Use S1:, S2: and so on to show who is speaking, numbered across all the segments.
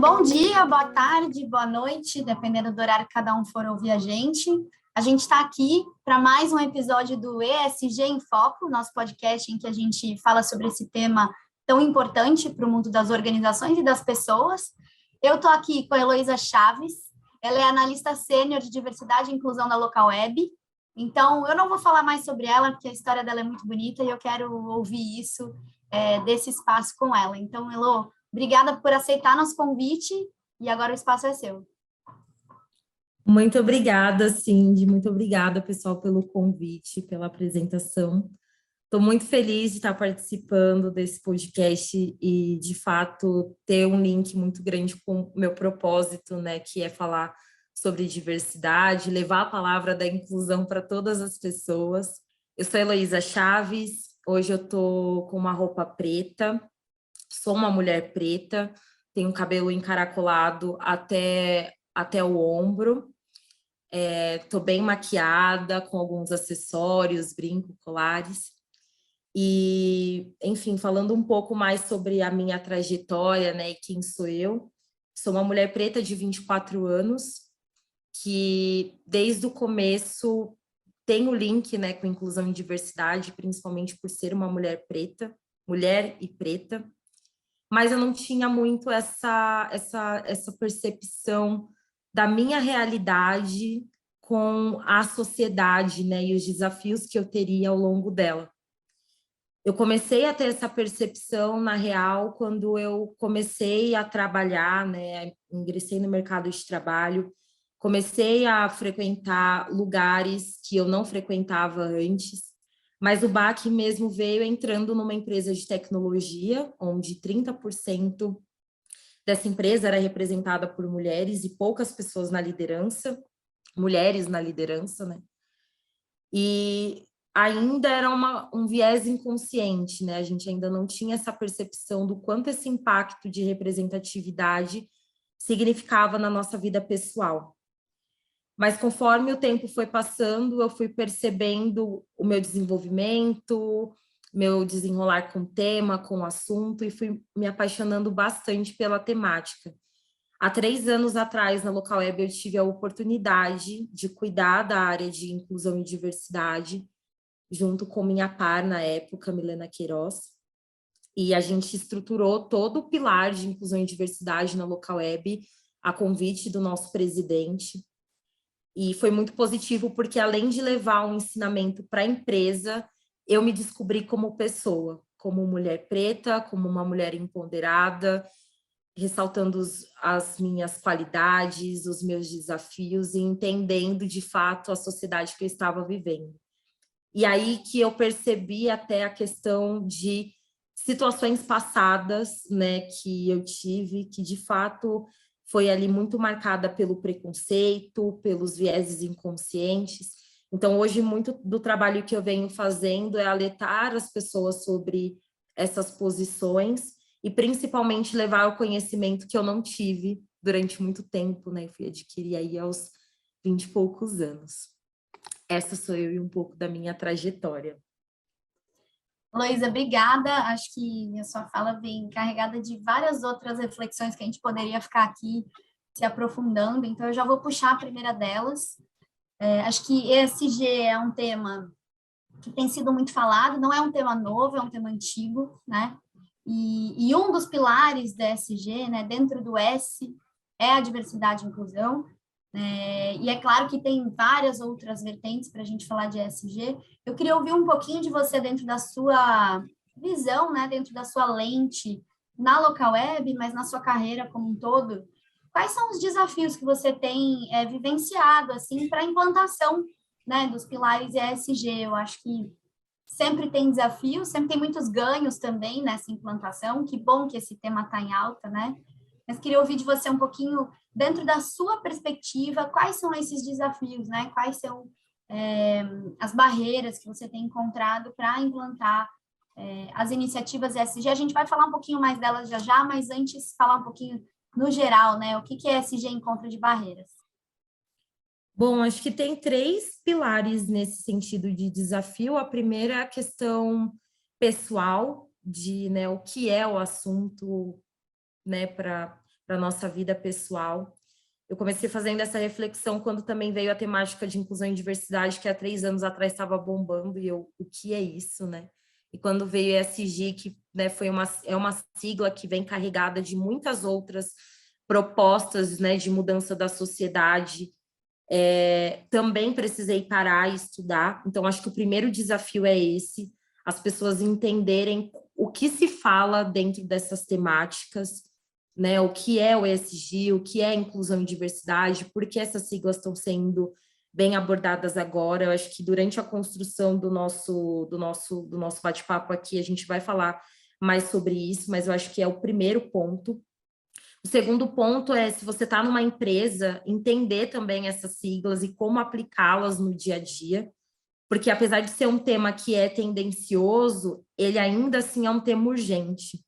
S1: Bom dia, boa tarde, boa noite, dependendo do horário que cada um for ouvir a gente. A gente está aqui para mais um episódio do ESG em Foco, nosso podcast em que a gente fala sobre esse tema tão importante para o mundo das organizações e das pessoas. Eu estou aqui com a Heloísa Chaves, ela é analista sênior de diversidade e inclusão da Local Web. Então, eu não vou falar mais sobre ela, porque a história dela é muito bonita e eu quero ouvir isso desse espaço com ela. Então, Elo, obrigada por aceitar nosso convite e agora o espaço é seu.
S2: Muito obrigada, Cindy. Muito obrigada, pessoal, pelo convite, pela apresentação. Estou muito feliz de estar participando desse podcast e, de fato, ter um link muito grande com o meu propósito, né, que é falar sobre diversidade, levar a palavra da inclusão para todas as pessoas. Eu sou Heloísa Chaves, hoje eu estou com uma roupa preta, sou uma mulher preta, tenho cabelo encaracolado até o ombro, estou bem maquiada, com alguns acessórios, brinco, colares. E, enfim, falando um pouco mais sobre a minha trajetória, né, e quem sou eu, sou uma mulher preta de 24 anos, que desde o começo tem o link, né, com inclusão e diversidade, principalmente por ser uma mulher preta, mulher e preta, mas eu não tinha muito essa percepção da minha realidade com a sociedade, né, e os desafios que eu teria ao longo dela. Eu comecei a ter essa percepção, na real, quando eu comecei a trabalhar, né, ingressei no mercado de trabalho, comecei a frequentar lugares que eu não frequentava antes, mas o baque mesmo veio entrando numa empresa de tecnologia, onde 30% dessa empresa era representada por mulheres e poucas pessoas na liderança, mulheres na liderança, né? E ainda era um viés inconsciente, né? A gente ainda não tinha essa percepção do quanto esse impacto de representatividade significava na nossa vida pessoal. Mas conforme o tempo foi passando, eu fui percebendo o meu desenvolvimento, meu desenrolar com o tema, com o assunto, e fui me apaixonando bastante pela temática. Há 3 anos atrás, na Local Web, eu tive a oportunidade de cuidar da área de inclusão e diversidade, junto com minha par na época, Milena Queiroz, e a gente estruturou todo o pilar de inclusão e diversidade na Local Web, a convite do nosso presidente, e foi muito positivo porque, além de levar um ensinamento para a empresa, eu me descobri como pessoa, como mulher preta, como uma mulher empoderada, ressaltando as minhas qualidades, os meus desafios e entendendo, de fato, a sociedade que eu estava vivendo. E aí que eu percebi até a questão de situações passadas, né, que eu tive, que de fato foi ali muito marcada pelo preconceito, pelos vieses inconscientes. Então, hoje, muito do trabalho que eu venho fazendo é alertar as pessoas sobre essas posições e, principalmente, levar o conhecimento que eu não tive durante muito tempo, né? Fui adquirir aí aos 20 e poucos anos. Essa sou eu e um pouco da minha trajetória.
S1: Heloísa, obrigada. Acho que a sua fala vem carregada de várias outras reflexões que a gente poderia ficar aqui se aprofundando. Então, eu já vou puxar a primeira delas. Acho que ESG é um tema que tem sido muito falado, não é um tema novo, é um tema antigo, né? E um dos pilares da ESG, né, dentro do S, é a diversidade e inclusão. E é claro que tem várias outras vertentes para a gente falar de ESG. Eu queria ouvir um pouquinho de você dentro da sua visão, né, dentro da sua lente na Local Web, mas na sua carreira como um todo. Quais são os desafios que você tem vivenciado assim para a implantação, né, dos pilares ESG? Eu acho que sempre tem desafios, sempre tem muitos ganhos também nessa implantação. Que bom que esse tema está em alta, né? Mas queria ouvir de você um pouquinho, dentro da sua perspectiva, quais são esses desafios, né? Quais são as barreiras que você tem encontrado para implantar as iniciativas ESG? A gente vai falar um pouquinho mais delas já já, mas antes falar um pouquinho no geral, né? O que a ESG encontra de barreiras?
S2: Bom, acho que tem 3 pilares nesse sentido de desafio. A primeira é a questão pessoal, de, né, o que é o assunto, né, para para a nossa vida pessoal. Eu comecei fazendo essa reflexão quando também veio a temática de inclusão e diversidade, que há 3 anos atrás estava bombando, e eu, o que é isso, né? E quando veio o ESG, que, né, é uma sigla que vem carregada de muitas outras propostas, né, de mudança da sociedade, também precisei parar e estudar. Então, acho que o primeiro desafio é esse, as pessoas entenderem o que se fala dentro dessas temáticas, né? O que é o ESG, o que é inclusão e diversidade, por que essas siglas estão sendo bem abordadas agora. Eu acho que durante a construção do nosso bate-papo aqui, a gente vai falar mais sobre isso, mas eu acho que é o primeiro ponto. O segundo ponto é, se você está numa empresa, entender também essas siglas e como aplicá-las no dia a dia, porque apesar de ser um tema que é tendencioso, ele ainda assim é um tema urgente,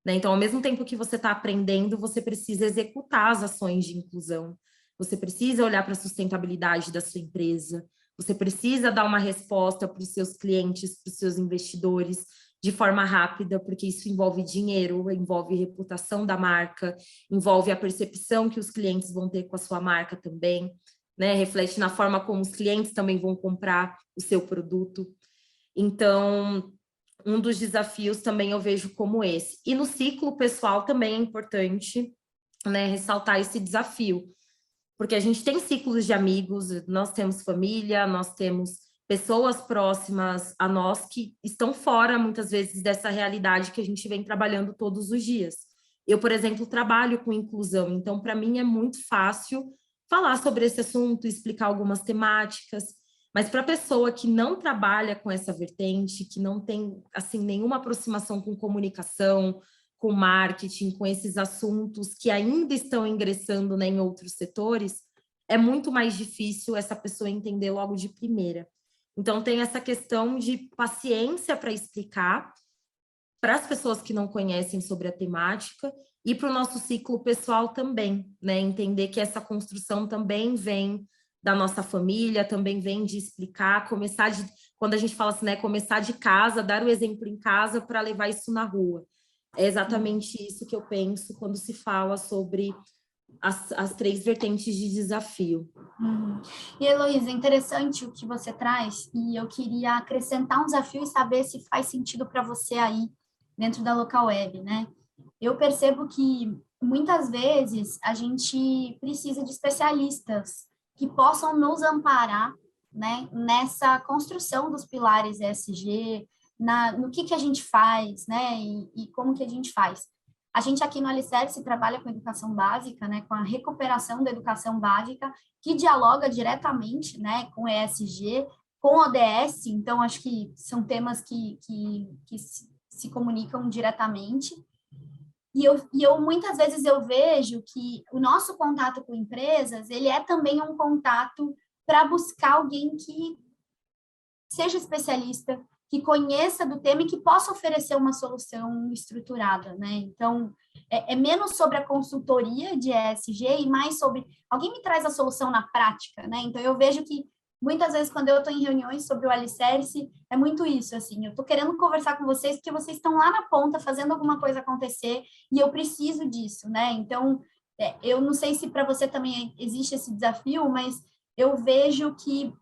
S2: né? Então, ao mesmo tempo que você está aprendendo, você precisa executar as ações de inclusão, você precisa olhar para a sustentabilidade da sua empresa, você precisa dar uma resposta para os seus clientes, para os seus investidores, de forma rápida, porque isso envolve dinheiro, envolve reputação da marca, envolve a percepção que os clientes vão ter com a sua marca também, né? Reflete na forma como os clientes também vão comprar o seu produto. Então, um dos desafios também eu vejo como esse. E no ciclo pessoal também é importante, né, ressaltar esse desafio, porque a gente tem ciclos de amigos, nós temos família, nós temos pessoas próximas a nós que estão fora, muitas vezes, dessa realidade que a gente vem trabalhando todos os dias. Eu, por exemplo, trabalho com inclusão, então, para mim, é muito fácil falar sobre esse assunto, explicar algumas temáticas, mas para a pessoa que não trabalha com essa vertente, que não tem, assim, nenhuma aproximação com comunicação, com marketing, com esses assuntos que ainda estão ingressando, né, em outros setores, é muito mais difícil essa pessoa entender logo de primeira. Então, tem essa questão de paciência para explicar para as pessoas que não conhecem sobre a temática e para o nosso ciclo pessoal também, né? Entender que essa construção também vem da nossa família, também vem de explicar, quando a gente fala assim, né, começar de casa, dar o exemplo em casa para levar isso na rua. É exatamente isso que eu penso quando se fala sobre as 3 vertentes de desafio.
S1: E, Heloísa, interessante o que você traz, e eu queria acrescentar um desafio e saber se faz sentido para você aí, dentro da Local Web, né? Eu percebo que, muitas vezes, a gente precisa de especialistas que possam nos amparar, né, nessa construção dos pilares ESG, no que a gente faz, né, e como que a gente faz. A gente aqui no Alicerce trabalha com educação básica, né, com a recuperação da educação básica, que dialoga diretamente, né, com ESG, com ODS, então acho que são temas que se comunicam diretamente. E eu muitas vezes eu vejo que o nosso contato com empresas, ele é também um contato para buscar alguém que seja especialista, que conheça do tema e que possa oferecer uma solução estruturada, né? Então, é menos sobre a consultoria de ESG e mais sobre alguém me traz a solução na prática, né? Então, eu vejo que muitas vezes, quando eu estou em reuniões sobre o Alicerce, é muito isso, assim, eu estou querendo conversar com vocês porque vocês estão lá na ponta fazendo alguma coisa acontecer e eu preciso disso, né? Então, eu não sei se para você também existe esse desafio, mas eu vejo que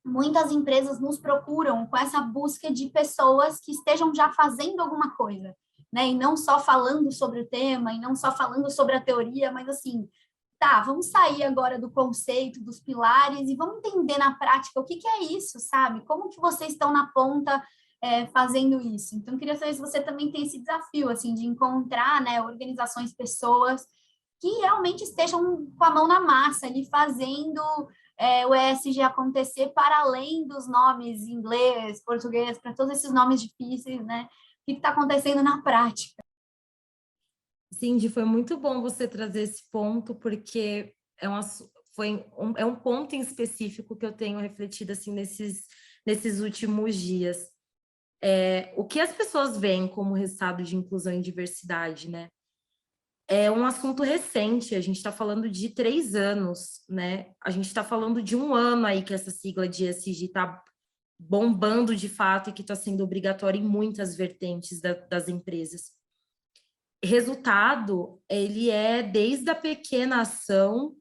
S1: muitas empresas nos procuram com essa busca de pessoas que estejam já fazendo alguma coisa, né? E não só falando sobre o tema, e não só falando sobre a teoria, mas assim, tá, vamos sair agora do conceito, dos pilares, e vamos entender na prática o que é isso, sabe? Como que vocês estão na ponta fazendo isso? Então, queria saber se você também tem esse desafio, assim, de encontrar, né, organizações, pessoas que realmente estejam com a mão na massa ali, fazendo o ESG acontecer para além dos nomes em inglês, português, para todos esses nomes difíceis, né? O que está acontecendo na prática?
S2: Cindy, foi muito bom você trazer esse ponto, porque é um ponto em específico que eu tenho refletido assim, nesses últimos dias. O que as pessoas veem como resultado de inclusão e diversidade, né? É um assunto recente, a gente está falando de 3 anos, né? A gente está falando de 1 ano aí que essa sigla de ESG está bombando de fato e que está sendo obrigatória em muitas vertentes das empresas. resultado, ele é desde a pequena ação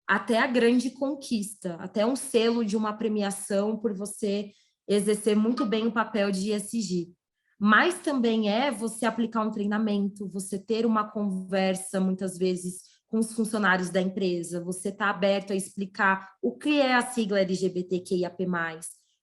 S2: até a grande conquista, até um selo de uma premiação por você exercer muito bem o papel de ESG. Mas também é você aplicar um treinamento, você ter uma conversa, muitas vezes, com os funcionários da empresa, você está aberto a explicar o que é a sigla LGBTQIAP+,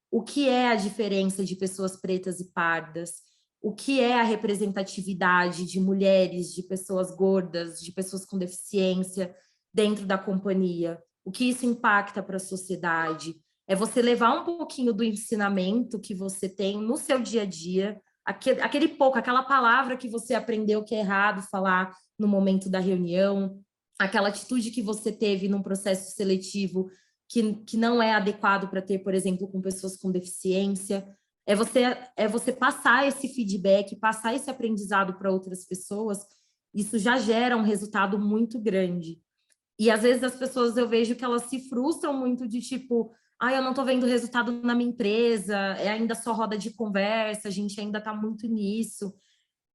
S2: o que é a diferença de pessoas pretas e pardas, o que é a representatividade de mulheres, de pessoas gordas, de pessoas com deficiência dentro da companhia, o que isso impacta para a sociedade. É você levar um pouquinho do ensinamento que você tem no seu dia a dia, aquele pouco, aquela palavra que você aprendeu que é errado falar no momento da reunião, aquela atitude que você teve num processo seletivo que não é adequado para ter, por exemplo, com pessoas com deficiência. É você passar esse feedback, passar esse aprendizado para outras pessoas, isso já gera um resultado muito grande. E às vezes as pessoas, eu vejo que elas se frustram muito de tipo, eu não estou vendo resultado na minha empresa, é ainda só roda de conversa, a gente ainda está muito nisso.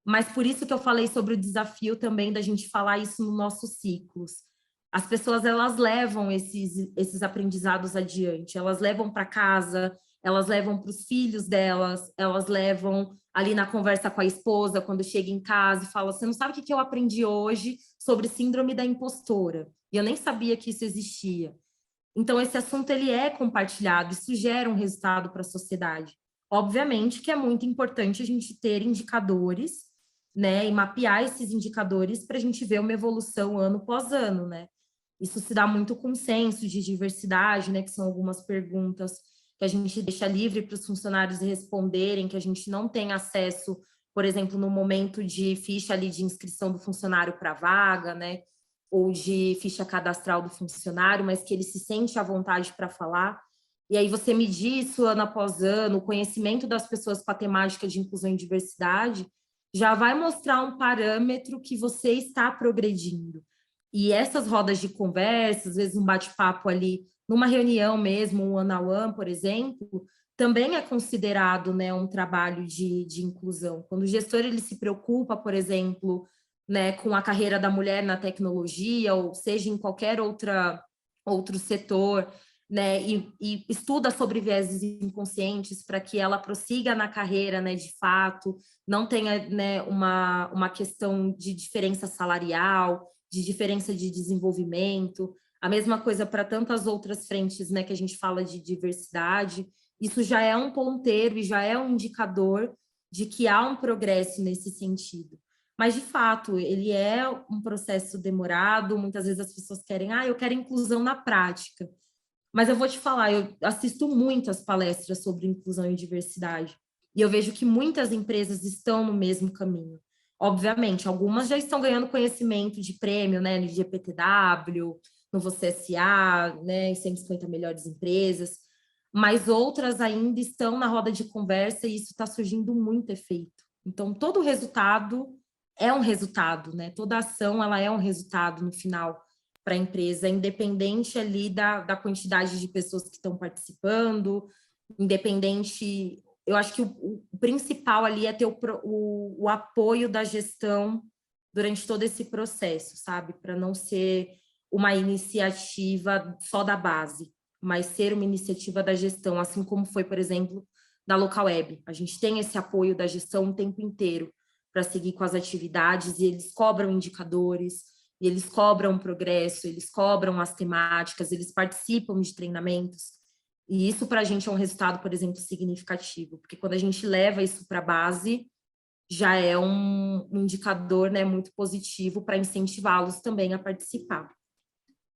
S2: Mas por isso que eu falei sobre o desafio também da gente falar isso nos nossos ciclos. As pessoas, elas levam esses aprendizados adiante, elas levam para casa, elas levam para os filhos delas, elas levam ali na conversa com a esposa, quando chega em casa e fala, você não sabe o que eu aprendi hoje sobre síndrome da impostora? E eu nem sabia que isso existia. Então, esse assunto, ele é compartilhado, isso gera um resultado para a sociedade. Obviamente que é muito importante a gente ter indicadores, né, e mapear esses indicadores para a gente ver uma evolução ano após ano, né? Isso se dá muito com senso de diversidade, né, que são algumas perguntas que a gente deixa livre para os funcionários responderem, que a gente não tem acesso, por exemplo, no momento de ficha ali de inscrição do funcionário para vaga, né, ou de ficha cadastral do funcionário, mas que ele se sente à vontade para falar. E aí você medir isso ano após ano, o conhecimento das pessoas com a temática de inclusão e diversidade, já vai mostrar um parâmetro que você está progredindo. E essas rodas de conversa, às vezes um bate-papo ali, numa reunião mesmo, um one-on-one, por exemplo, também é considerado, né, um trabalho de inclusão. Quando o gestor ele se preocupa, por exemplo, né, com a carreira da mulher na tecnologia, ou seja, em qualquer outro setor, né, e estuda sobre vieses inconscientes para que ela prossiga na carreira, né, de fato, não tenha, né, uma questão de diferença salarial, de diferença de desenvolvimento, a mesma coisa para tantas outras frentes, né, que a gente fala de diversidade. Isso já é um ponteiro e já é um indicador de que há um progresso nesse sentido. Mas, de fato, ele é um processo demorado, muitas vezes as pessoas querem, eu quero inclusão na prática. Mas eu vou te falar, eu assisto muitas palestras sobre inclusão e diversidade, e eu vejo que muitas empresas estão no mesmo caminho. Obviamente, algumas já estão ganhando conhecimento de prêmio, né, no GPTW, no Você SA, né, em 150 melhores empresas, mas outras ainda estão na roda de conversa e isso está surgindo muito efeito. Então, todo resultado é um resultado, né? Toda ação, ela é um resultado no final para a empresa, independente ali da quantidade de pessoas que estão participando, independente... Eu acho que o principal ali é ter o apoio da gestão durante todo esse processo, sabe? Para não ser uma iniciativa só da base, mas ser uma iniciativa da gestão, assim como foi, por exemplo, da Local Web. A gente tem esse apoio da gestão o tempo inteiro para seguir com as atividades, e eles cobram indicadores, e eles cobram progresso, eles cobram as temáticas, eles participam de treinamentos. E isso para a gente é um resultado, por exemplo, significativo, porque quando a gente leva isso para a base, já é um indicador, né, muito positivo para incentivá-los também a participar.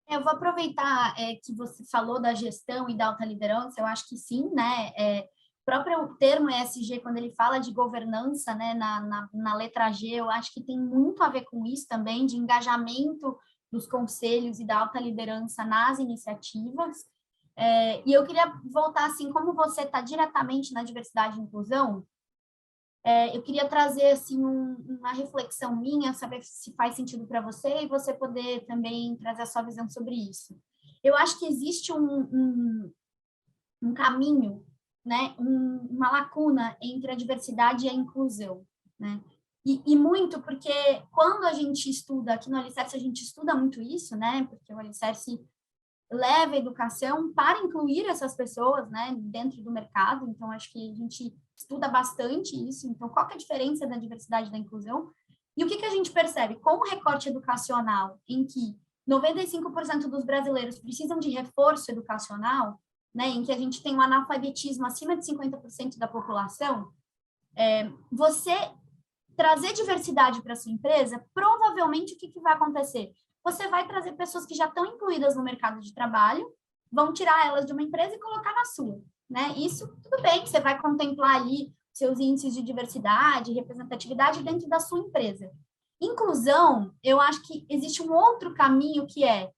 S1: Eu vou aproveitar que você falou da gestão e da alta liderança, eu acho que sim, né? O próprio termo ESG, quando ele fala de governança, né, na letra G, eu acho que tem muito a ver com isso também, de engajamento dos conselhos e da alta liderança nas iniciativas. E eu queria voltar, assim, como você está diretamente na diversidade e inclusão, eu queria trazer assim uma reflexão minha, saber se faz sentido para você e você poder também trazer a sua visão sobre isso. Eu acho que existe um caminho, né, uma lacuna entre a diversidade e a inclusão, né? E muito porque quando a gente estuda, aqui no Alicerce a gente estuda muito isso, né? Porque o Alicerce leva a educação para incluir essas pessoas, né, dentro do mercado. Então, acho que a gente estuda bastante isso. Então, qual que é a diferença da diversidade e da inclusão? E o que a gente percebe? Com o recorte educacional, em que 95% dos brasileiros precisam de reforço educacional, né, em que a gente tem um analfabetismo acima de 50% da população, você trazer diversidade para sua empresa, provavelmente o que vai acontecer? Você vai trazer pessoas que já estão incluídas no mercado de trabalho, vão tirar elas de uma empresa e colocar na sua, né? Isso, tudo bem, você vai contemplar ali seus índices de diversidade, representatividade dentro da sua empresa. Inclusão, eu acho que existe um outro caminho que é,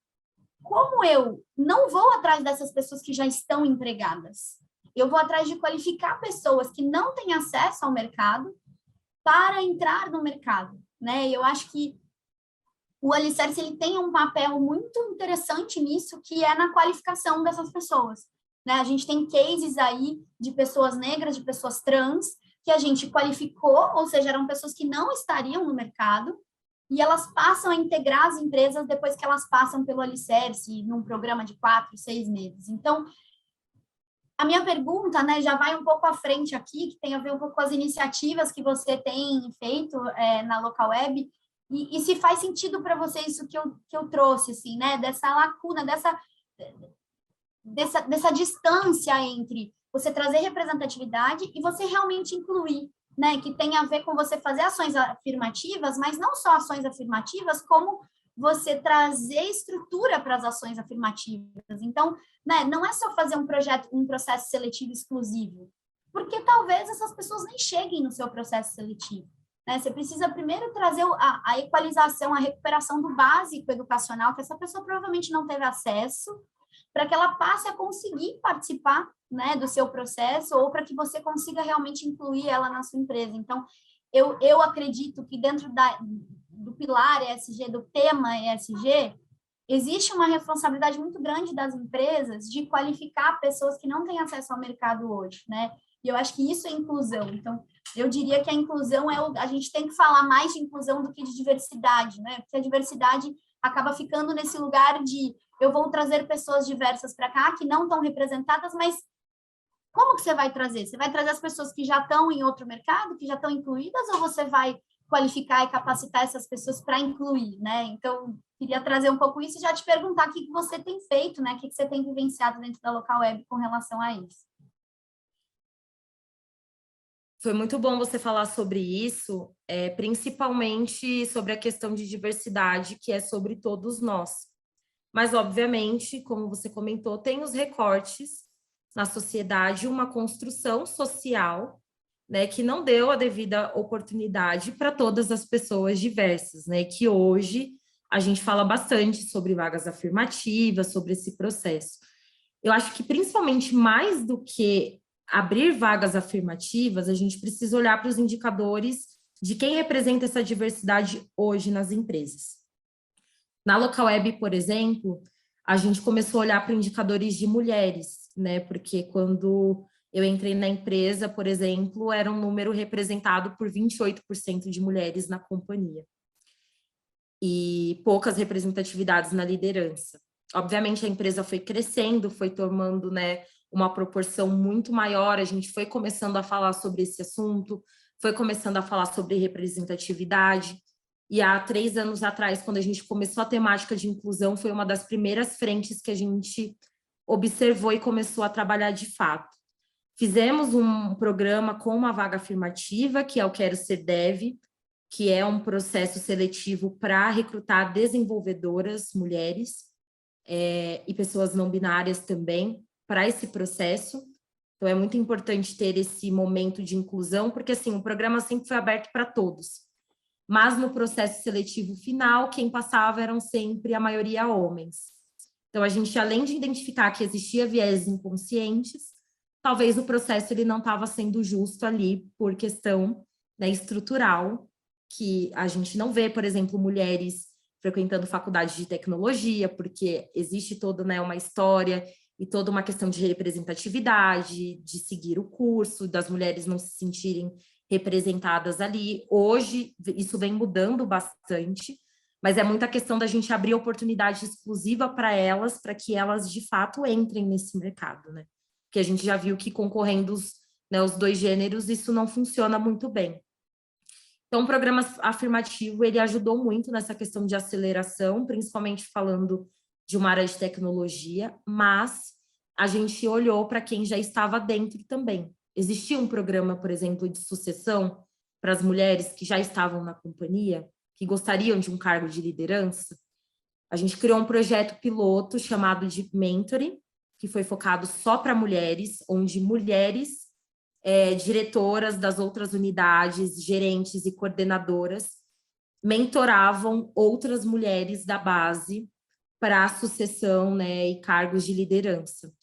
S1: como eu não vou atrás dessas pessoas que já estão empregadas, eu vou atrás de qualificar pessoas que não têm acesso ao mercado para entrar no mercado, né? Eu acho que o Alicerce ele tem um papel muito interessante nisso, que é na qualificação dessas pessoas, né? A gente tem cases aí de pessoas negras, de pessoas trans, que a gente qualificou, ou seja, eram pessoas que não estariam no mercado, e elas passam a integrar as empresas depois que elas passam pelo Alicerce, num programa de 4, 6 meses. Então, a minha pergunta, né, já vai um pouco à frente aqui, que tem a ver um pouco com as iniciativas que você tem feito na Local Web, e se faz sentido para você isso que eu trouxe, assim, né, dessa lacuna, dessa distância entre você trazer representatividade e você realmente incluir, né, que tem a ver com você fazer ações afirmativas, mas não só ações afirmativas, como você trazer estrutura para as ações afirmativas. Então, né, não é só fazer um processo seletivo exclusivo, porque talvez essas pessoas nem cheguem no seu processo seletivo. Né? Você precisa primeiro trazer a equalização, a recuperação do básico educacional, que essa pessoa provavelmente não teve acesso, para que ela passe a conseguir participar, né, do seu processo, ou para que você consiga realmente incluir ela na sua empresa. Então, eu acredito que dentro do pilar ESG, do tema ESG, existe uma responsabilidade muito grande das empresas de qualificar pessoas que não têm acesso ao mercado hoje, né? E eu acho que isso é inclusão. Então, eu diria que a inclusão a gente tem que falar mais de inclusão do que de diversidade, né? Porque a diversidade acaba ficando nesse lugar de eu vou trazer pessoas diversas para cá que não estão representadas, mas como que você vai trazer? Você vai trazer as pessoas que já estão em outro mercado, que já estão incluídas, ou você vai qualificar e capacitar essas pessoas para incluir, né? Então, queria trazer um pouco isso e já te perguntar o que você tem feito, né? O que você tem vivenciado dentro da Local Web com relação a isso.
S2: Foi muito bom você falar sobre isso, principalmente sobre a questão de diversidade, que é sobre todos nós. Mas, obviamente, como você comentou, tem os recortes na sociedade, uma construção social, né, que não deu a devida oportunidade para todas as pessoas diversas, né, que hoje a gente fala bastante sobre vagas afirmativas, sobre esse processo. Eu acho que, principalmente, mais do que abrir vagas afirmativas, a gente precisa olhar para os indicadores de quem representa essa diversidade hoje nas empresas. Na Local Web, por exemplo, a gente começou a olhar para indicadores de mulheres, né? Porque quando eu entrei na empresa, por exemplo, era um número representado por 28% de mulheres na companhia. E poucas representatividades na liderança. Obviamente, a empresa foi crescendo, foi tomando, né, uma proporção muito maior, a gente foi começando a falar sobre esse assunto, foi começando a falar sobre representatividade. E há 3 anos atrás, quando a gente começou a temática de inclusão, foi uma das primeiras frentes que a gente observou e começou a trabalhar de fato. Fizemos um programa com uma vaga afirmativa, que é o Quero Ser Dev, que é um processo seletivo para recrutar desenvolvedoras, mulheres, e pessoas não binárias também, para esse processo. Então, é muito importante ter esse momento de inclusão, porque, assim, o programa sempre foi aberto para todos. Mas, no processo seletivo final, quem passava eram sempre, a maioria, homens. Então, a gente, além de identificar que existia viés inconscientes, talvez o processo ele não estava sendo justo ali por questão, né, estrutural, que a gente não vê, por exemplo, mulheres frequentando faculdade de tecnologia, porque existe toda, né, uma história e toda uma questão de representatividade, de seguir o curso, das mulheres não se sentirem representadas ali. Hoje, isso vem mudando bastante, mas é muita questão da gente abrir oportunidade exclusiva para elas, para que elas, de fato, entrem nesse mercado, né? Porque a gente já viu que concorrendo os dois gêneros, isso não funciona muito bem. Então, o programa afirmativo, ele ajudou muito nessa questão de aceleração, principalmente falando de uma área de tecnologia, mas a gente olhou para quem já estava dentro também. Existia um programa, por exemplo, de sucessão para as mulheres que já estavam na companhia, que gostariam de um cargo de liderança. A gente criou um projeto piloto chamado de Mentoring, que foi focado só para mulheres, onde mulheres diretoras das outras unidades, gerentes e coordenadoras mentoravam outras mulheres da base para a sucessão, né, e cargos de liderança.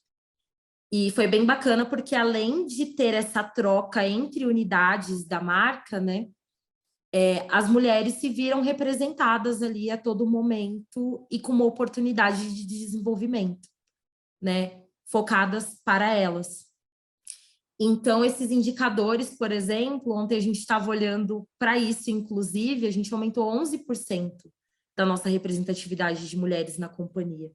S2: E foi bem bacana porque, além de ter essa troca entre unidades da marca, né, as mulheres se viram representadas ali a todo momento e com uma oportunidade de desenvolvimento, né, focadas para elas. Então, esses indicadores, por exemplo, ontem a gente estava olhando para isso, inclusive, a gente aumentou 11% da nossa representatividade de mulheres na companhia.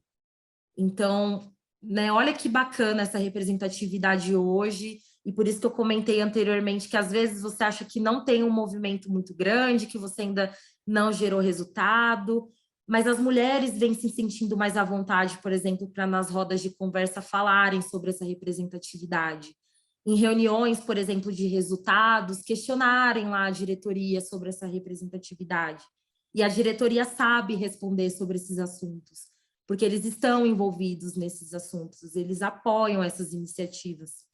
S2: Então, né, olha que bacana essa representatividade hoje, e por isso que eu comentei anteriormente que às vezes você acha que não tem um movimento muito grande, que você ainda não gerou resultado, mas as mulheres vêm se sentindo mais à vontade, por exemplo, para nas rodas de conversa falarem sobre essa representatividade. Em reuniões, por exemplo, de resultados, questionarem lá a diretoria sobre essa representatividade. E a diretoria sabe responder sobre esses assuntos, porque eles estão envolvidos nesses assuntos, eles apoiam essas iniciativas.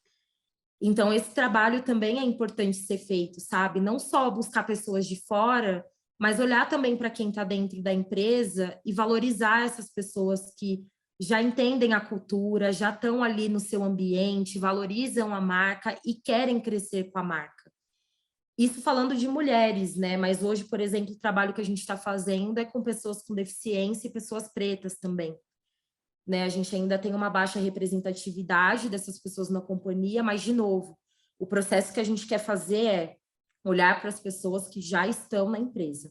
S2: Então, esse trabalho também é importante ser feito, sabe? Não só buscar pessoas de fora, mas olhar também para quem está dentro da empresa e valorizar essas pessoas que já entendem a cultura, já estão ali no seu ambiente, valorizam a marca e querem crescer com a marca. Isso falando de mulheres, né? Mas hoje, por exemplo, o trabalho que a gente está fazendo é com pessoas com deficiência e pessoas pretas também. Né? A gente ainda tem uma baixa representatividade dessas pessoas na companhia, mas, de novo, o processo que a gente quer fazer é olhar para as pessoas que já estão na empresa.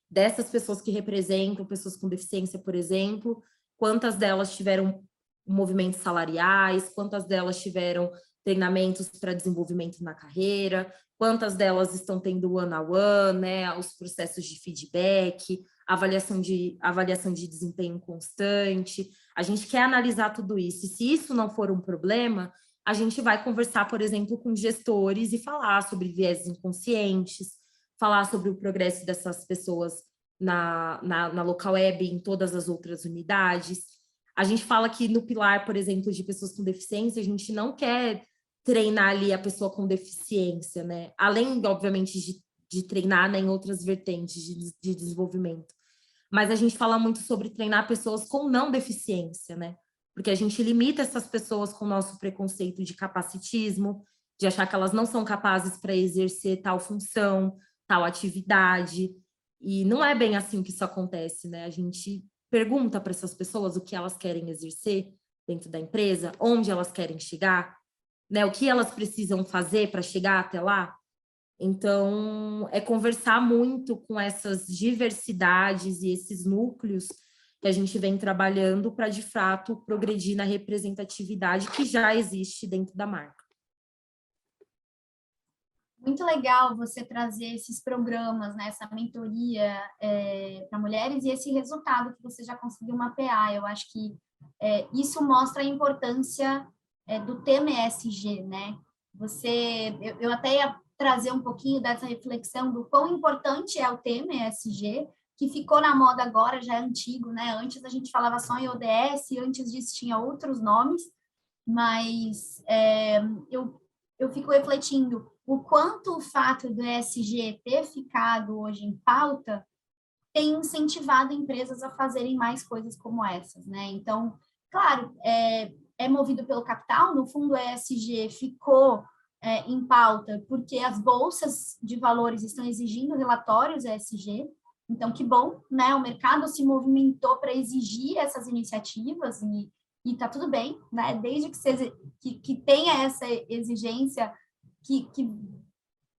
S2: Dessas pessoas que representam pessoas com deficiência, por exemplo, quantas delas tiveram movimentos salariais, quantas delas tiveram treinamentos para desenvolvimento na carreira, quantas delas estão tendo one-on-one, né, os processos de feedback, avaliação de desempenho constante. A gente quer analisar tudo isso. E se isso não for um problema, a gente vai conversar, por exemplo, com gestores e falar sobre viéses inconscientes, falar sobre o progresso dessas pessoas na local web e em todas as outras unidades. A gente fala que no pilar, por exemplo, de pessoas com deficiência, a gente não quer treinar ali a pessoa com deficiência, né? Além, obviamente, de treinar, né, em outras vertentes de desenvolvimento. Mas a gente fala muito sobre treinar pessoas com não deficiência, né? Porque a gente limita essas pessoas com o nosso preconceito de capacitismo, de achar que elas não são capazes para exercer tal função, tal atividade. E não é bem assim que isso acontece, né? A gente pergunta para essas pessoas o que elas querem exercer dentro da empresa, onde elas querem chegar, né? O que elas precisam fazer para chegar até lá. Então, é conversar muito com essas diversidades e esses núcleos que a gente vem trabalhando para, de fato, progredir na representatividade que já existe dentro da marca.
S1: Muito legal você trazer esses programas, né, essa mentoria para mulheres e esse resultado que você já conseguiu mapear. Eu acho que isso mostra a importância do tema ESG, né? Eu até ia trazer um pouquinho dessa reflexão do quão importante é o tema ESG, que ficou na moda agora, já é antigo, né? Antes a gente falava só em ODS, antes disso tinha outros nomes, mas eu fico refletindo o quanto o fato do ESG ter ficado hoje em pauta tem incentivado empresas a fazerem mais coisas como essas, né? Então, claro, é movido pelo capital, no fundo o ESG ficou em pauta porque as bolsas de valores estão exigindo relatórios ESG, então que bom, né? O mercado se movimentou para exigir essas iniciativas e tá tudo bem, né? Desde que tenha essa exigência que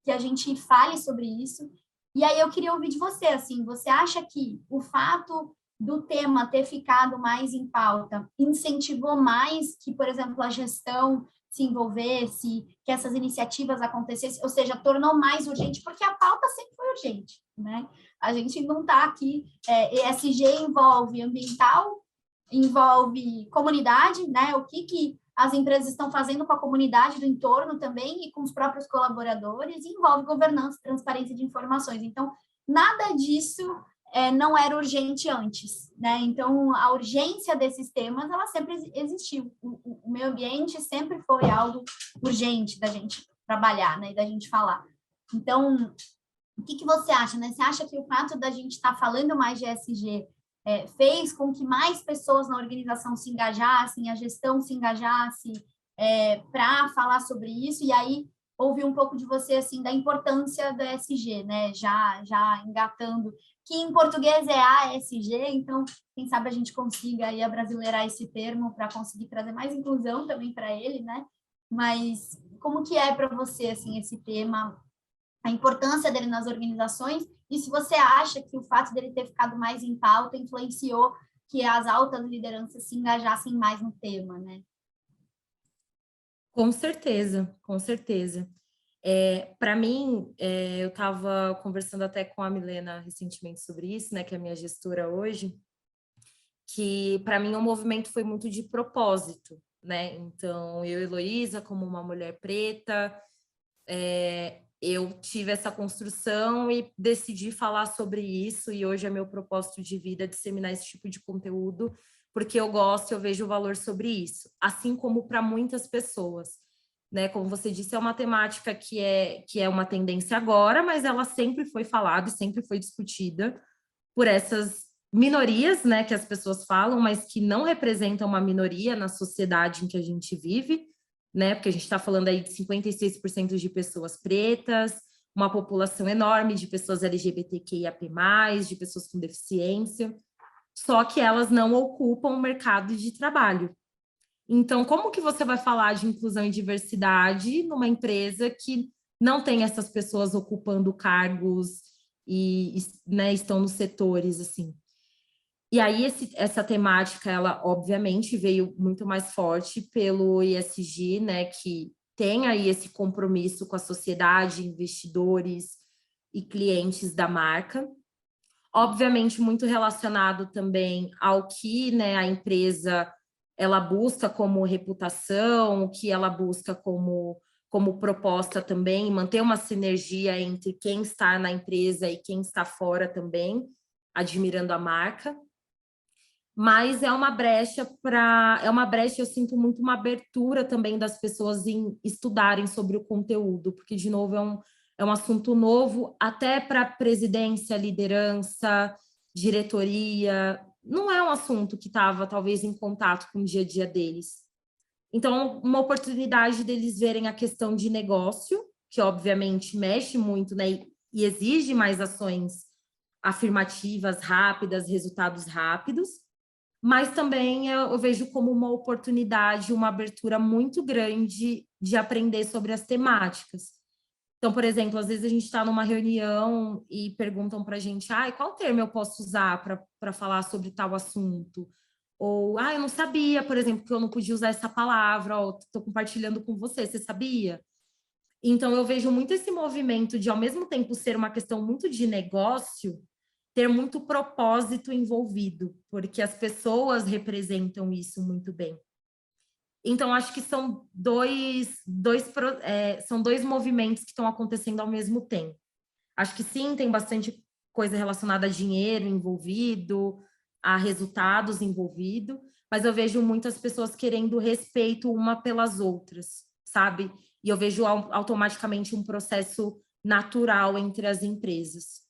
S1: que a gente fale sobre isso. E aí eu queria ouvir de você, assim, você acha que o fato do tema ter ficado mais em pauta incentivou mais que, por exemplo, a gestão se envolvesse, que essas iniciativas acontecessem, ou seja, tornou mais urgente, porque a pauta sempre foi urgente, né? A gente não está aqui, ESG envolve ambiental, envolve comunidade, né? O que as empresas estão fazendo com a comunidade do entorno também e com os próprios colaboradores, e envolve governança, transparência de informações. Então, nada disso não era urgente antes, né? Então, a urgência desses temas, ela sempre existiu. O meio ambiente sempre foi algo urgente da gente trabalhar, né? E da gente falar. Então, o que você acha, né? Você acha que o fato da gente estar falando mais de ESG fez com que mais pessoas na organização se engajassem, a gestão se engajasse para falar sobre isso? E aí, ouvi um pouco de você, assim, da importância do ESG, né? Já engatando, que em português é ASG, então, quem sabe a gente consiga aí abrasileirar esse termo para conseguir trazer mais inclusão também para ele, né? Mas como que é para você, assim, esse tema, a importância dele nas organizações, e se você acha que o fato dele ter ficado mais em pauta influenciou que as altas lideranças se engajassem mais no tema, né?
S2: Com certeza, com certeza. Para mim, eu estava conversando até com a Milena recentemente sobre isso, né, que é a minha gestora hoje, que para mim o movimento foi muito de propósito, né? Então, eu e Heloísa, como uma mulher preta, eu tive essa construção e decidi falar sobre isso, e hoje é meu propósito de vida disseminar esse tipo de conteúdo, porque eu gosto, eu vejo o valor sobre isso, assim como para muitas pessoas, né? Como você disse, é uma temática que é uma tendência agora, mas ela sempre foi falada e sempre foi discutida por essas minorias, né, que as pessoas falam, mas que não representam uma minoria na sociedade em que a gente vive, né? Porque a gente está falando aí de 56% de pessoas pretas, uma população enorme de pessoas LGBTQIAP+, de pessoas com deficiência, só que elas não ocupam o mercado de trabalho. Então, como que você vai falar de inclusão e diversidade numa empresa que não tem essas pessoas ocupando cargos e, né, estão nos setores, assim? E aí, essa temática, ela obviamente veio muito mais forte pelo ESG, né, que tem aí esse compromisso com a sociedade, investidores e clientes da marca. Obviamente, muito relacionado também ao que, né, a empresa ela busca como reputação, o que ela busca como proposta também, manter uma sinergia entre quem está na empresa e quem está fora também, admirando a marca. Mas é uma brecha, eu sinto muito uma abertura também das pessoas em estudarem sobre o conteúdo, porque, de novo, é um assunto novo, até para presidência, liderança, diretoria, não é um assunto que estava, talvez, em contato com o dia a dia deles. Então, uma oportunidade deles verem a questão de negócio, que, obviamente, mexe muito, né, e exige mais ações afirmativas, rápidas, resultados rápidos, mas também eu vejo como uma oportunidade, uma abertura muito grande de aprender sobre as temáticas. Então, por exemplo, às vezes a gente está numa reunião e perguntam para a gente, qual termo eu posso usar para falar sobre tal assunto? Ou, eu não sabia, por exemplo, que eu não podia usar essa palavra, estou compartilhando com você, você sabia? Então, eu vejo muito esse movimento de, ao mesmo tempo, ser uma questão muito de negócio, ter muito propósito envolvido, porque as pessoas representam isso muito bem. Então, acho que são dois movimentos que estão acontecendo ao mesmo tempo. Acho que sim, tem bastante coisa relacionada a dinheiro envolvido, a resultados envolvido, mas eu vejo muitas pessoas querendo respeito uma pelas outras, sabe? E eu vejo automaticamente um processo natural entre as empresas.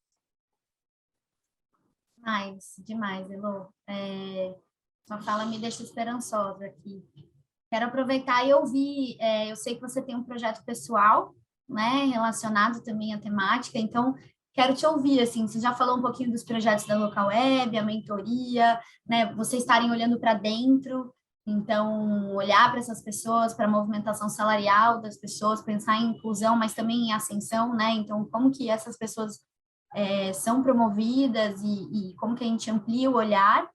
S1: Demais, Elô. Sua fala me deixa esperançosa aqui. Quero aproveitar e ouvir, eu sei que você tem um projeto pessoal, né, relacionado também à temática, então quero te ouvir, assim, você já falou um pouquinho dos projetos da Local Web, a mentoria, né, vocês estarem olhando para dentro, Então, olhar para essas pessoas, para a movimentação salarial das pessoas, pensar em inclusão, mas também em ascensão, né? Então, como que essas pessoas são promovidas e como que a gente amplia o olhar.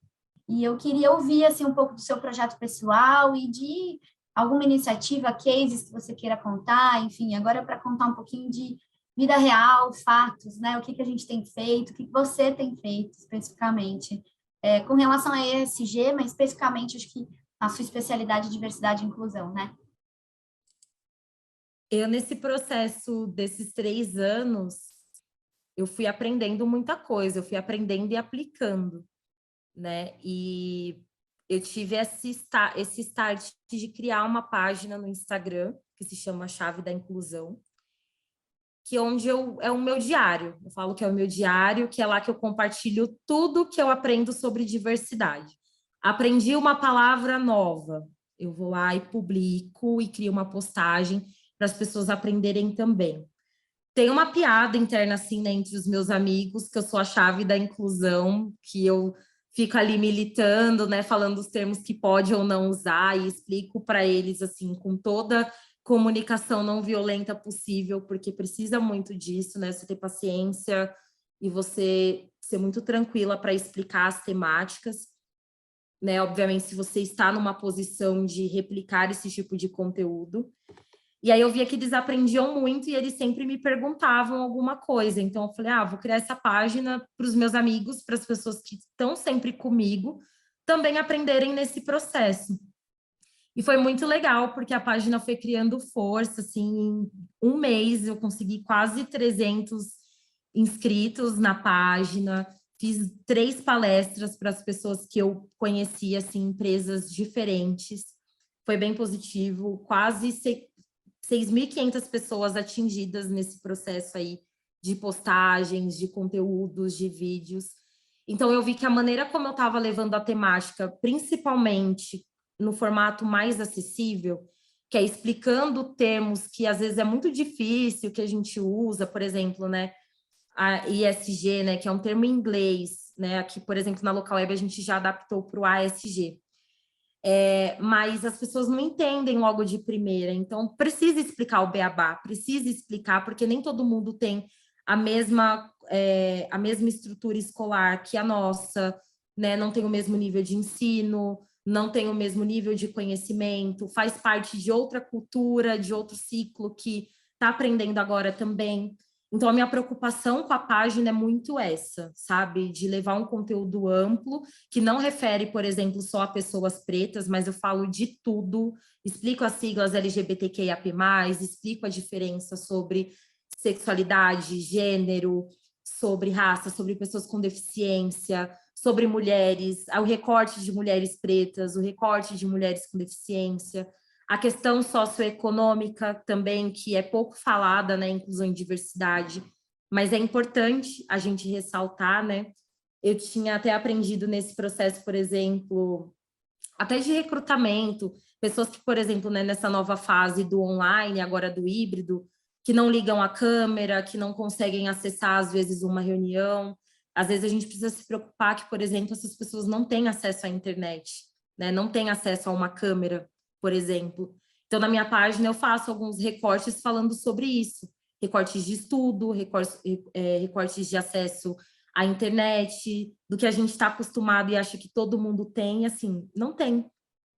S1: E eu queria ouvir, assim, um pouco do seu projeto pessoal e de alguma iniciativa, cases que você queira contar, enfim, agora para contar um pouquinho de vida real, fatos, né? O que que a gente tem feito, o que que você tem feito especificamente. Com relação a ESG, mas especificamente, acho que a sua especialidade de diversidade e inclusão, né?
S2: Eu, nesse processo desses 3 anos, eu fui aprendendo muita coisa, eu fui aprendendo e aplicando, né? E eu tive esse start de criar uma página no Instagram, que se chama Chave da Inclusão, que é o meu diário. Eu falo que é o meu diário, que é lá que eu compartilho tudo que eu aprendo sobre diversidade. Aprendi uma palavra nova, eu vou lá e publico e crio uma postagem para as pessoas aprenderem também. Tem uma piada interna, assim, né, entre os meus amigos, que eu sou a chave da inclusão, que eu fico ali militando, né, falando os termos que pode ou não usar e explico para eles, assim, com toda comunicação não violenta possível, porque precisa muito disso, né, você ter paciência e você ser muito tranquila para explicar as temáticas, né, obviamente se você está numa posição de replicar esse tipo de conteúdo. E aí eu via que eles aprendiam muito e eles sempre me perguntavam alguma coisa. Então eu falei, vou criar essa página para os meus amigos, para as pessoas que estão sempre comigo, também aprenderem nesse processo. E foi muito legal, porque a página foi criando força, assim, em um mês eu consegui quase 300 inscritos na página, fiz 3 palestras para as pessoas que eu conhecia, assim, empresas diferentes, foi bem positivo, quase 6.500 pessoas atingidas nesse processo aí de postagens, de conteúdos, de vídeos. Então, eu vi que a maneira como eu estava levando a temática, principalmente no formato mais acessível, que é explicando termos que às vezes é muito difícil que a gente usa, por exemplo, né, a ISG, né, que é um termo em inglês, né, aqui, por exemplo, na Local Web a gente já adaptou para o ASG. Mas as pessoas não entendem logo de primeira, então precisa explicar o beabá, precisa explicar, porque nem todo mundo tem a mesma estrutura escolar que a nossa, né? Não tem o mesmo nível de ensino, não tem o mesmo nível de conhecimento, faz parte de outra cultura, de outro ciclo que está aprendendo agora também. Então, a minha preocupação com a página é muito essa, sabe? De levar um conteúdo amplo, que não refere, por exemplo, só a pessoas pretas, mas eu falo de tudo, explico as siglas LGBTQIAP+, explico a diferença sobre sexualidade, gênero, sobre raça, sobre pessoas com deficiência, sobre mulheres, o recorte de mulheres pretas, o recorte de mulheres com deficiência, a questão socioeconômica também, que é pouco falada, né, inclusão e diversidade, mas é importante a gente ressaltar, né? Eu tinha até aprendido nesse processo, por exemplo, até de recrutamento, pessoas que, por exemplo, né, nessa nova fase do online, agora do híbrido, que não ligam a câmera, que não conseguem acessar, às vezes, uma reunião. Às vezes a gente precisa se preocupar que, por exemplo, essas pessoas não têm acesso à internet, né? Não têm acesso a uma câmera, por exemplo. Então, na minha página, eu faço alguns recortes falando sobre isso. Recortes de estudo, recortes de acesso à internet, do que a gente está acostumado e acha que todo mundo tem, assim, não tem.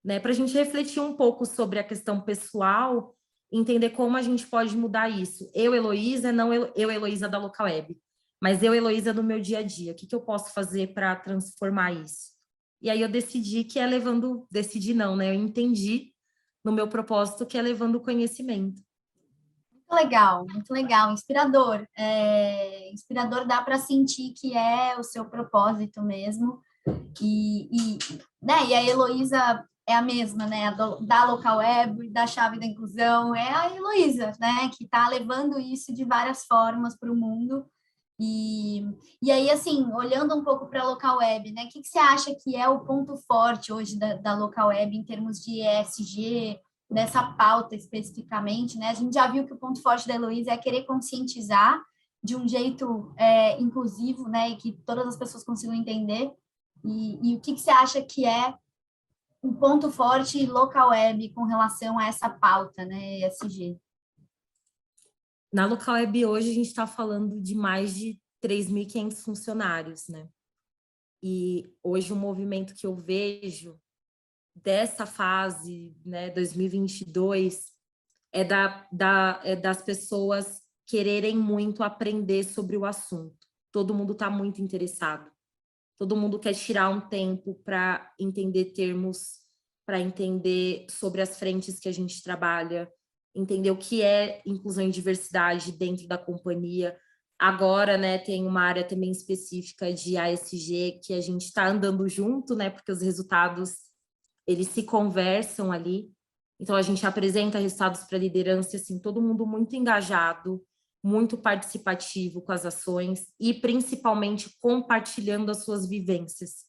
S2: Né? Para a gente refletir um pouco sobre a questão pessoal, entender como a gente pode mudar isso. Eu, Heloísa, não eu, Heloísa da Local Web, mas eu, Heloísa, do meu dia a dia. O que eu posso fazer para transformar isso? E aí eu decidi que é levando... Decidi não, né? Eu entendi no meu propósito que é levando conhecimento.
S1: Muito legal, inspirador. Inspirador dá para sentir que é o seu propósito mesmo. E a Heloísa é a mesma, né? Da Local Web, da Chave da Inclusão, é a Heloísa, né? Que está levando isso de várias formas para o mundo. E, e aí, assim, olhando um pouco para a Local Web, né? O que você acha que é o ponto forte hoje da Local Web em termos de ESG, dessa pauta especificamente, né? A gente já viu que o ponto forte da Heloísa é querer conscientizar de um jeito inclusivo, né? E que todas as pessoas consigam entender. E o que você acha que é um ponto forte local web com relação a essa pauta, né, ESG?
S2: Na Local Web hoje a gente está falando de mais de 3.500 funcionários, né? E hoje o movimento que eu vejo dessa fase, né, 2022, é das pessoas quererem muito aprender sobre o assunto. Todo mundo está muito interessado. Todo mundo quer tirar um tempo para entender termos, para entender sobre as frentes que a gente trabalha, entender o que é inclusão e diversidade dentro da companhia. Agora, né, tem uma área também específica de ASG que a gente está andando junto, né, porque os resultados, eles se conversam ali. Então, a gente apresenta resultados para a liderança, assim, todo mundo muito engajado, muito participativo com as ações e, principalmente, compartilhando as suas vivências.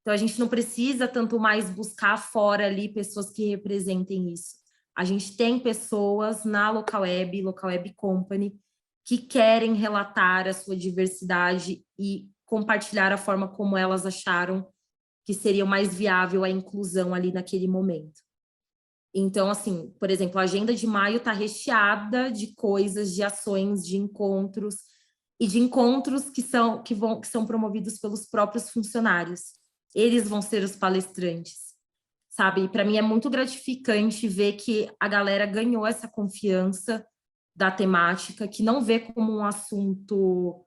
S2: Então, a gente não precisa tanto mais buscar fora ali pessoas que representem isso. A gente tem pessoas na Local Web Company, que querem relatar a sua diversidade e compartilhar a forma como elas acharam que seria mais viável a inclusão ali naquele momento. Então, assim, por exemplo, a agenda de maio está recheada de coisas, de ações, de encontros, e de encontros que são promovidos pelos próprios funcionários. Eles vão ser os palestrantes, sabe? E para mim é muito gratificante ver que a galera ganhou essa confiança da temática, que não vê como um assunto,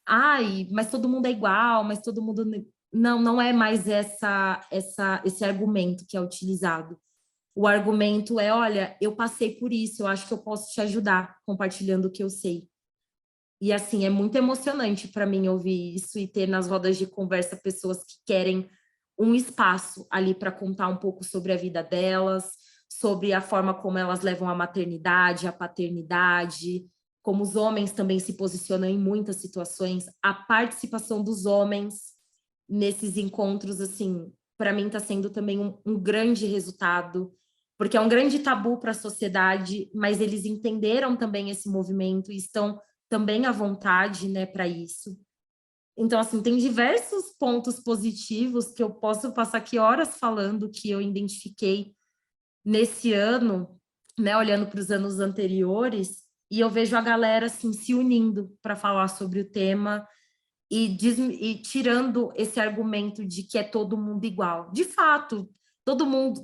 S2: ai, mas todo mundo é igual, mas todo mundo... Não, não é mais esse argumento que é utilizado. O argumento é, olha, eu passei por isso, eu acho que eu posso te ajudar compartilhando o que eu sei. E, assim, é muito emocionante para mim ouvir isso e ter nas rodas de conversa pessoas que querem um espaço ali para contar um pouco sobre a vida delas, sobre a forma como elas levam a maternidade, a paternidade, como os homens também se posicionam em muitas situações. A participação dos homens nesses encontros, assim, para mim está sendo também um grande resultado, porque é um grande tabu para a sociedade, mas eles entenderam também esse movimento e estão também à vontade, né, para isso. Então, assim, tem diversos pontos positivos que eu posso passar aqui horas falando que eu identifiquei nesse ano, né, olhando para os anos anteriores, e eu vejo a galera, assim, se unindo para falar sobre o tema e tirando esse argumento de que é todo mundo igual. De fato,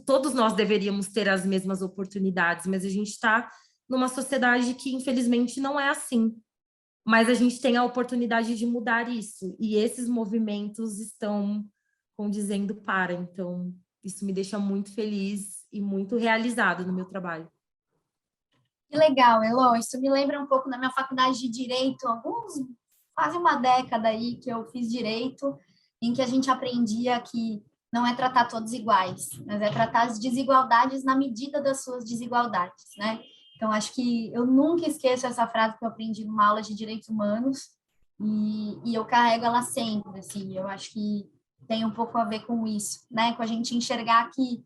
S2: todos nós deveríamos ter as mesmas oportunidades, mas a gente está numa sociedade que, infelizmente, não é assim. Mas a gente tem a oportunidade de mudar isso, e esses movimentos estão condizendo para. Então, isso me deixa muito feliz e muito realizada no meu trabalho.
S1: Que legal, Elo. Isso me lembra um pouco da minha faculdade de Direito, quase uma década aí que eu fiz Direito, em que a gente aprendia que não é tratar todos iguais, mas é tratar as desigualdades na medida das suas desigualdades, né? Então, acho que eu nunca esqueço essa frase que eu aprendi numa aula de Direitos Humanos e eu carrego ela sempre, assim, eu acho que tem um pouco a ver com isso, né? Com a gente enxergar que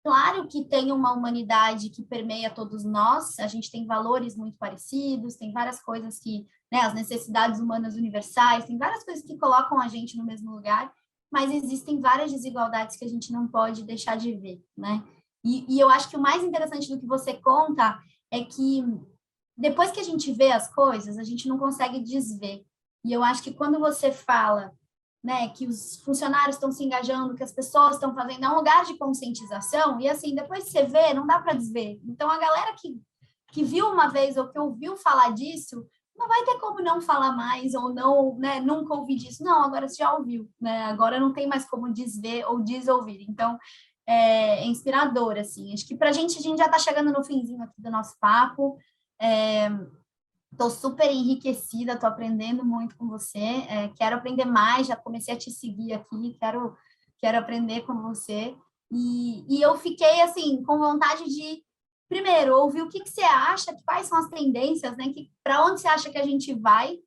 S1: claro que tem uma humanidade que permeia todos nós, a gente tem valores muito parecidos, tem várias coisas que, né, as necessidades humanas universais, tem várias coisas que colocam a gente no mesmo lugar, mas existem várias desigualdades que a gente não pode deixar de ver, né? E eu acho que o mais interessante do que você conta é que depois que a gente vê as coisas, a gente não consegue desver. E eu acho que quando você fala, né, que os funcionários estão se engajando, que as pessoas estão fazendo, é um lugar de conscientização, e assim, depois que você vê, não dá para desver. Então, a galera que viu uma vez ou que ouviu falar disso, não vai ter como não falar mais, ou não, né, nunca ouvir disso. Não, agora você já ouviu, né, agora não tem mais como desver ou desouvir. Então, é inspirador, assim. Acho que para a gente já está chegando no finzinho aqui do nosso papo. Estou super enriquecida, estou aprendendo muito com você. Quero aprender mais, já comecei a te seguir aqui, quero aprender com você. E eu fiquei, assim, com vontade de, primeiro, ouvir o que você acha, quais são as tendências, né? Para onde você acha que a gente vai.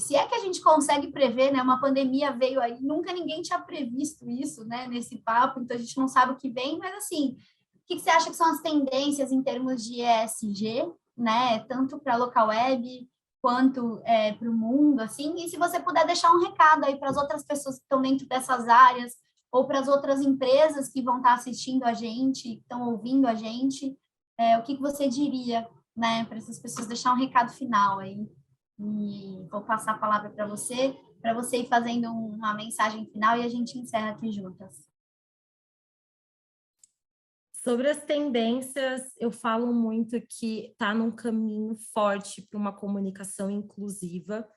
S1: Se é que a gente consegue prever, né? Uma pandemia veio aí, nunca ninguém tinha previsto isso, né? Nesse papo, então a gente não sabe o que vem, mas, assim, o que você acha que são as tendências em termos de ESG, né, tanto para a local web quanto para o mundo, assim, e se você puder deixar um recado aí para as outras pessoas que estão dentro dessas áreas, ou para as outras empresas que vão estar assistindo a gente, que estão ouvindo a gente, o que você diria, né, para essas pessoas, deixar um recado final aí? E vou passar a palavra para você ir fazendo uma mensagem final e a gente encerra aqui juntas.
S2: Sobre as tendências, eu falo muito que está num caminho forte para uma comunicação inclusiva.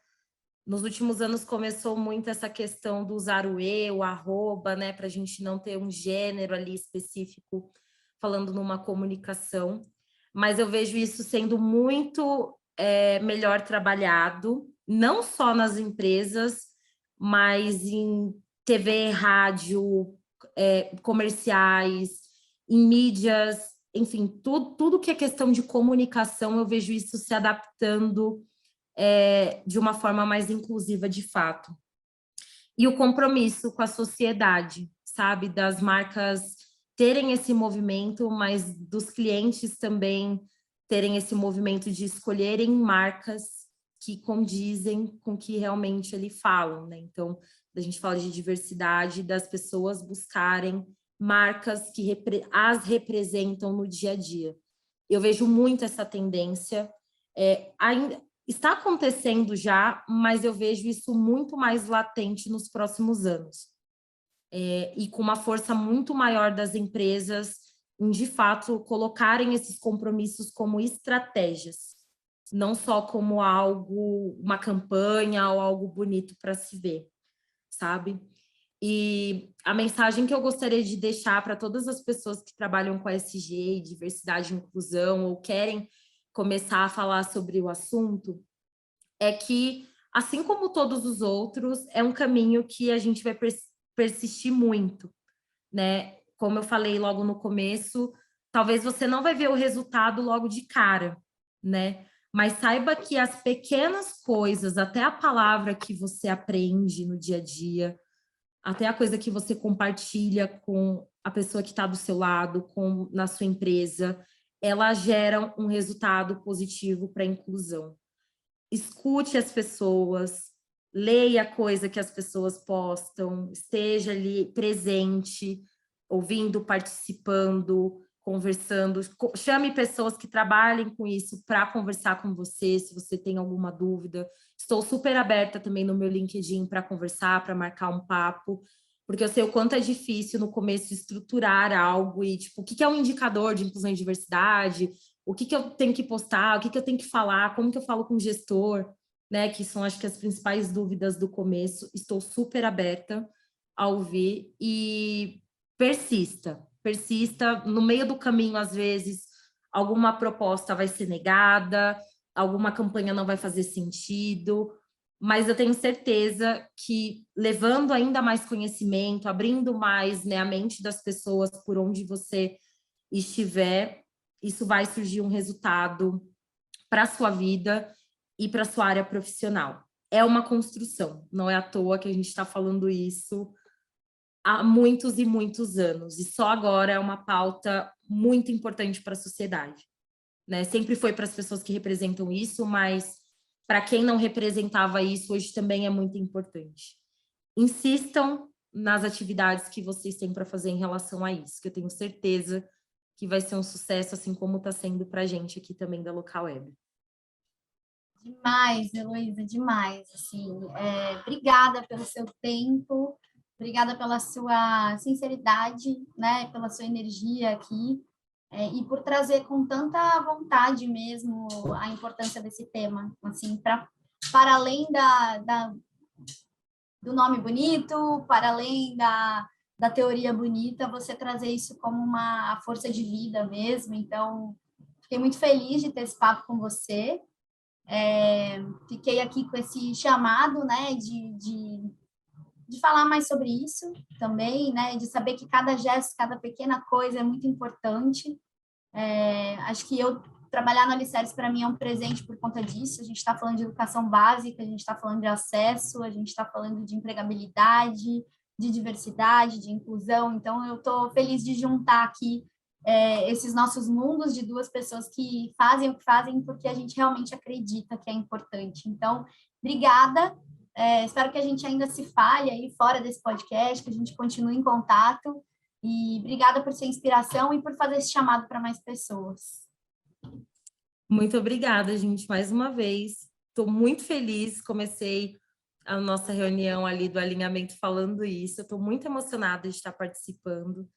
S2: Nos últimos anos começou muito essa questão do usar o e, o arroba, né, para a gente não ter um gênero ali específico falando numa comunicação. Mas eu vejo isso sendo muito melhor trabalhado, não só nas empresas, mas em TV, rádio, comerciais, em mídias, enfim, tudo que é questão de comunicação, eu vejo isso se adaptando de uma forma mais inclusiva de fato. E o compromisso com a sociedade, sabe? Das marcas terem esse movimento, mas dos clientes também terem esse movimento de escolherem marcas que condizem com o que realmente eles falam, né? Então, a gente fala de diversidade, das pessoas buscarem marcas que as representam no dia a dia. Eu vejo muito essa tendência. Ainda está acontecendo já, mas eu vejo isso muito mais latente nos próximos anos. E com uma força muito maior das empresas em, de fato, colocarem esses compromissos como estratégias, não só como algo, uma campanha ou algo bonito para se ver, sabe? E a mensagem que eu gostaria de deixar para todas as pessoas que trabalham com ESG, diversidade e inclusão, ou querem começar a falar sobre o assunto, é que, assim como todos os outros, é um caminho que a gente vai persistir muito, né? Como eu falei logo no começo, talvez você não vai ver o resultado logo de cara, né? Mas saiba que as pequenas coisas, até a palavra que você aprende no dia a dia, até a coisa que você compartilha com a pessoa que está do seu lado, na sua empresa, ela gera um resultado positivo para a inclusão. Escute as pessoas, leia a coisa que as pessoas postam, esteja ali presente, ouvindo, participando, conversando. Chame pessoas que trabalhem com isso para conversar com você, se você tem alguma dúvida. Estou super aberta também no meu LinkedIn para conversar, para marcar um papo, porque eu sei o quanto é difícil no começo estruturar algo e, tipo, o que é um indicador de inclusão e diversidade, o que eu tenho que postar, o que eu tenho que falar, como que eu falo com o gestor, né? Que são, acho que, as principais dúvidas do começo. Estou super aberta a ouvir e persista. No meio do caminho, às vezes, alguma proposta vai ser negada, alguma campanha não vai fazer sentido, mas eu tenho certeza que levando ainda mais conhecimento, abrindo mais, né, a mente das pessoas por onde você estiver, isso vai surgir um resultado para a sua vida e para a sua área profissional. É uma construção, não é à toa que a gente está falando isso há muitos e muitos anos, e só agora é uma pauta muito importante para a sociedade, né? Sempre foi para as pessoas que representam isso, mas para quem não representava isso, hoje também é muito importante. Insistam nas atividades que vocês têm para fazer em relação a isso, que eu tenho certeza que vai ser um sucesso, assim como está sendo para a gente aqui também da Local Web.
S1: Demais, Heloísa, demais. Assim, obrigada pelo seu tempo, obrigada pela sua sinceridade, né, pela sua energia aqui, e por trazer com tanta vontade mesmo a importância desse tema, assim, para além do nome bonito, para além da teoria bonita, você trazer isso como uma força de vida mesmo. Então, fiquei muito feliz de ter esse papo com você. Fiquei aqui com esse chamado, né, de falar mais sobre isso também, né, de saber que cada gesto, cada pequena coisa é muito importante. Acho que trabalhar no Alicerce, para mim, é um presente por conta disso. A gente está falando de educação básica, a gente está falando de acesso, a gente está falando de empregabilidade, de diversidade, de inclusão. Então, eu estou feliz de juntar aqui esses nossos mundos de duas pessoas que fazem o que fazem porque a gente realmente acredita que é importante. Então, obrigada. Espero que a gente ainda se fale aí fora desse podcast, que a gente continue em contato. E obrigada por sua inspiração e por fazer esse chamado para mais pessoas.
S2: Muito obrigada, gente, mais uma vez. Estou muito feliz, comecei a nossa reunião ali do alinhamento falando isso. Eu estou muito emocionada de estar participando.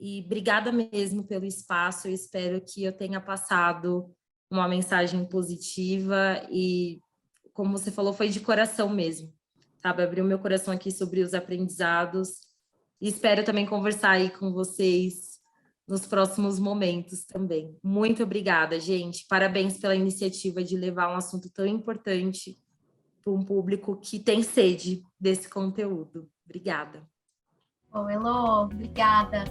S2: E obrigada mesmo pelo espaço. Eu espero que eu tenha passado uma mensagem positiva e, como você falou, foi de coração mesmo, sabe? Abriu meu coração aqui sobre os aprendizados e espero também conversar aí com vocês nos próximos momentos também. Muito obrigada, gente. Parabéns pela iniciativa de levar um assunto tão importante para um público que tem sede desse conteúdo. Obrigada.
S1: Bom, Elô, obrigada.